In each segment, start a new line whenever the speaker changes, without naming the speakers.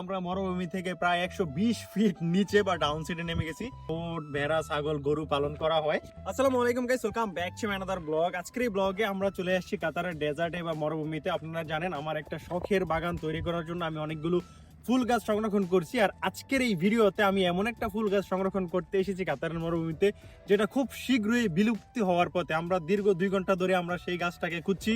আমরা মরুভূমি থেকে প্রায় 120 ফিট নিচে বা ডাউন সিটে নেমে গেছি। উট, ভেড়া, ছাগল, গরু পালন করা হয়। আসসালামু আলাইকুম guys, welcome back to another blog. আজকের এই ব্লগে আমরা চলে আসছি কাতারের ডেজার্টে বা মরুভূমিতে। আপনারা জানেন আমার একটা শখের বাগান তৈরি করার জন্য আমি অনেকগুলো ফুল গাছ সংরক্ষণ করছি। আর আজকের এই ভিডিওতে আমি এমন একটা ফুল গাছ সংরক্ষণ করতে এসেছি কাতারের মরুভূমিতে, যেটা খুব শীঘ্রই বিলুপ্তি হওয়ার পথে। আমরা দীর্ঘ 2 ঘন্টা ধরে আমরা সেই গাছটাকে খুঁজছি।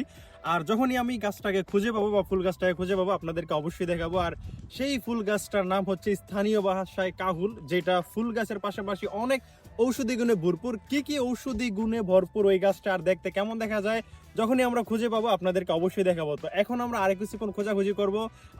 আর যখনই আমি গাছটাকে খুঁজে পাবো বা ফুল গাছটাকে খুঁজে পাবো আপনাদেরকে অবশ্যই দেখাবো। আর সেই ফুল গাছটার নাম হচ্ছে স্থানীয় ভাষায় কাহুল, যেটা ফুল গাছের পাশাপাশি অনেক ঔষধি গুণে ভরপুর। কি কি ঔষধি গুণে ভরপুর ওই গাছটা আর দেখতে কেমন দেখা যায় যখনই আমরা খুঁজে পাবো আপনাদেরকে অবশ্যই দেখাবো। তো এখন আমরা আরেক কিছুক্ষণ খোঁজাখুঁজি করব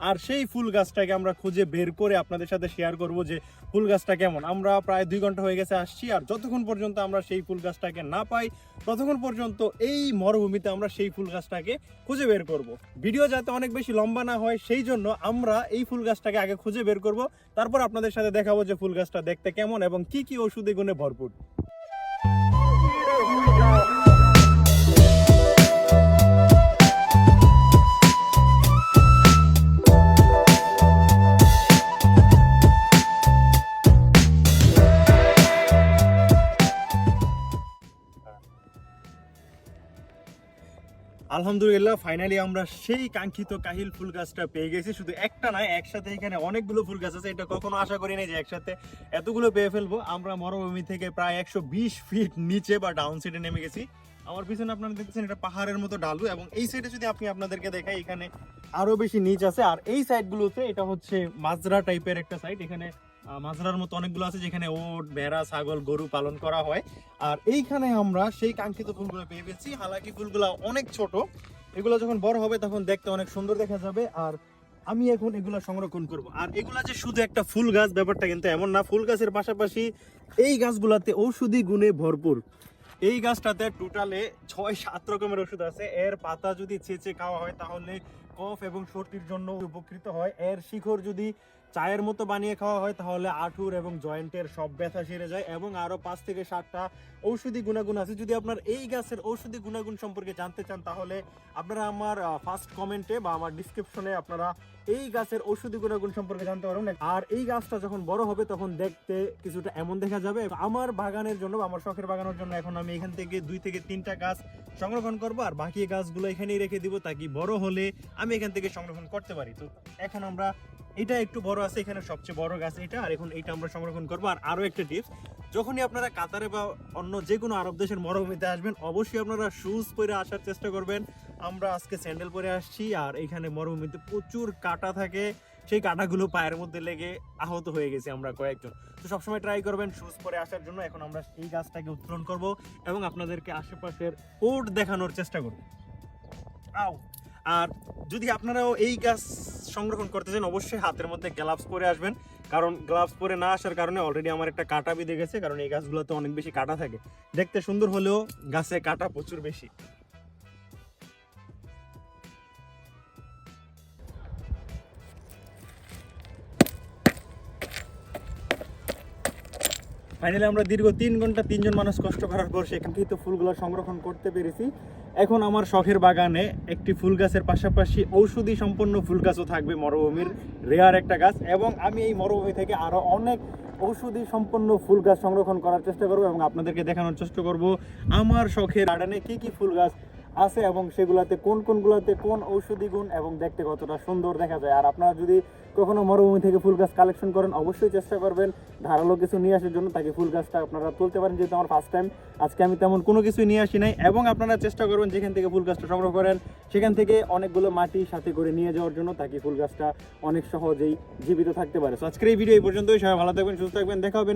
আর সেই ফুল গাছটাকে আমরা খুঁজে বের করে আপনাদের সাথে শেয়ার করব যে ফুল গাছটা কেমন। আমরা প্রায় 2 ঘন্টা হয়ে গেছে আসছি, আর যতক্ষণ পর্যন্ত আমরা সেই ফুল গাছটাকে না পাই ততক্ষণ পর্যন্ত এই মরুভূমিতে আমরা সেই ফুল গাছটাকে খুঁজে বের করব। ভিডিও যাতে অনেক বেশি লম্বা না হয় সেই জন্য আমরা এই ফুল গাছটাকে আগে খুঁজে বের করব, তারপর আপনাদের সাথে দেখাবো যে ফুল গাছটা দেখতে কেমন এবং কি কি ঔষধি গুণে ভরপুর। আলহামদুলিল্লাহ, ফাইনালি আমরা সেই কাঙ্ক্ষিত কাহিল ফুল গাছটা পেয়ে গেছি। শুধু একটা নয়, একসাথে এখানে অনেকগুলো ফুল গাছ আছে। এটা কখনো আশা করি নাই যে একসাথে এতগুলো পেয়ে ফেলবো। আমরা মরুভূমি থেকে প্রায় 120 ফিট নিচে বা ডাউন সাইডে নেমে গেছি। আমার পিছনে আপনারা দেখতেছেন এটা পাহাড়ের মতো ঢালু, এবং এই সাইডে যদি আপনাদেরকে দেখাই এখানে আরো বেশি নিচ আছে। আর এই সাইডগুলোতে এটা হচ্ছে মাজরা টাইপের একটা সাইড। এখানে মাজরার মতো অনেকগুলো আছে যেখানে উট, ভেড়া, ছাগল, গরু পালন করা হয়। আর এইখানে আমরা সেই কাঙ্ক্ষিত ফুলগুলো পেয়ে পেয়েছি। হালাকি ফুলগুলো অনেক ছোট, এগুলো যখন বড় হবে তখন দেখতে অনেক সুন্দর দেখা যাবে। আর আমি এখন এগুলো সংরক্ষণ করব। আর এগুলা যে শুধু একটা ফুল গাছ ব্যাপারটা কিন্তু এমন না। ফুল গাছের পাশাপাশি এই গাছগুলাতে ঔষধি গুণে ভরপুর। এই গাছটাতে টোটালে 6-7 রকমের ওষুধ আছে। এর পাতা যদি ছেঁচে খাওয়া হয় তাহলে কফ এবং সর্দির জন্য উপকৃত হয়। এর শিকড় যদি চায়ের মতো বানিয়ে খাওয়া হয় তাহলে আঁঠুর এবং জয়েন্টের সব ব্যথা সেরে যায়। এবং আরো 5 থেকে 7টা ঔষধি গুণাগুণ আছে। যদি আপনার এই গাছের ঔষধি গুণাগুণ সম্পর্কে জানতে চান তাহলে আপনারা আমার ফার্স্ট কমেন্টে বা আমার ডিসক্রিপশনে আপনারা এই গাছের ঔষধি গুণাগুণ সম্পর্কে জানতে পারবেন। আর এই গাছটা যখন বড় হবে তখন দেখতে কিছুটা এমন দেখা যাবে। আমার বাগানের জন্য, আমার শখের বাগানের জন্য এখন আমি এখান থেকে 2 থেকে 3টা গাছ সংরক্ষণ করব, আর বাকি গাছগুলো এখানেই রেখে দিব তাকি বড় হলে আমি এখান থেকে সংরক্ষণ করতে পারি। তো এখন আমরা, এটা একটু বড় আছে, এখানে সবচেয়ে বড় গাছ এটা, আর এখন এইটা আমরা সংরক্ষণ করবো। আর আরো একটা টিপস, যখনই আপনারা কাতারে বা অন্য যে কোনো আরব দেশের মরুভূমিতে আসবেন অবশ্যই আপনারা শুজ পরে আসার চেষ্টা করবেন। আমরা আজকে স্যান্ডেল পরে আসছি, আর এখানে মরুভূমিতে প্রচুর কাঁটা থাকে, সেই কাঁটাগুলো পায়ের মধ্যে লেগে আহত হয়ে গেছি আমরা কয়েকজন। তো সবসময় ট্রাই করবেন শুজ পরে আসার জন্য। এখন আমরা এই গাছটাকে উত্তোলন করব এবং আপনাদেরকে আশেপাশের কোড দেখানোর চেষ্টা করব। আর যদি আপনারাও এই গাছ সংরক্ষণ করতে চান অবশ্যই হাতের মধ্যে গ্লাভস পরে আসবেন, কারণ গ্লাভস পরে না আসার কারণে অলরেডি আমার একটা কাঁটা বিঁধে গেছে। কারণ এই গাছগুলোতে অনেক বেশি কাঁটা থাকে, দেখতে সুন্দর হলেও গাছে কাঁটা প্রচুর বেশি। ফাইনালি আমরা দীর্ঘ 3 ঘন্টা 3 জন মানুষ কষ্ট করার পর সেখান থেকে ফুলগুলো সংরক্ষণ করতে পেরেছি। এখন আমার শখের বাগানে একটি ফুল গাছের পাশাপাশি ঔষধি সম্পন্ন ফুল গাছও থাকবে, মরুভূমির রেয়ার একটা গাছ। এবং আমি এই মরুভূমি থেকে আরো অনেক ঔষধি সম্পন্ন ফুল গাছ সংরক্ষণ করার চেষ্টা করবো এবং আপনাদেরকে দেখানোর চেষ্টা করব আমার শখের গার্ডেনে কি কি ফুল গাছ আছে এবং সেগুলাতে কোনগুলোতে কোন ঔষধি গুণ এবং দেখতে কতটা সুন্দর দেখা যায়। আর আপনারা যদি কখনো মরুভূমি থেকে ফুল গাছ কালেকশন করেন অবশ্যই চেষ্টা করবেন ধারালো কিছু নিয়ে আসার জন্য, তাকে ফুল গাছটা আপনারা তুলতে পারেন। যেহেতু আমার ফার্স্ট টাইম, আজকে আমি তেমন কোনো কিছু নিয়ে আসি নাই। এবং আপনারা চেষ্টা করবেন যেখান থেকে ফুল গাছটা সংগ্রহ করেন সেখান থেকে অনেকগুলো মাটি সাথে করে নিয়ে যাওয়ার জন্য, তাকে ফুল গাছটা অনেক সহজেই জীবিত থাকতে পারে। তো আজকের এই ভিডিও এই পর্যন্তই। সবাই ভালো থাকবেন, সুস্থ থাকবেন, দেখা হবে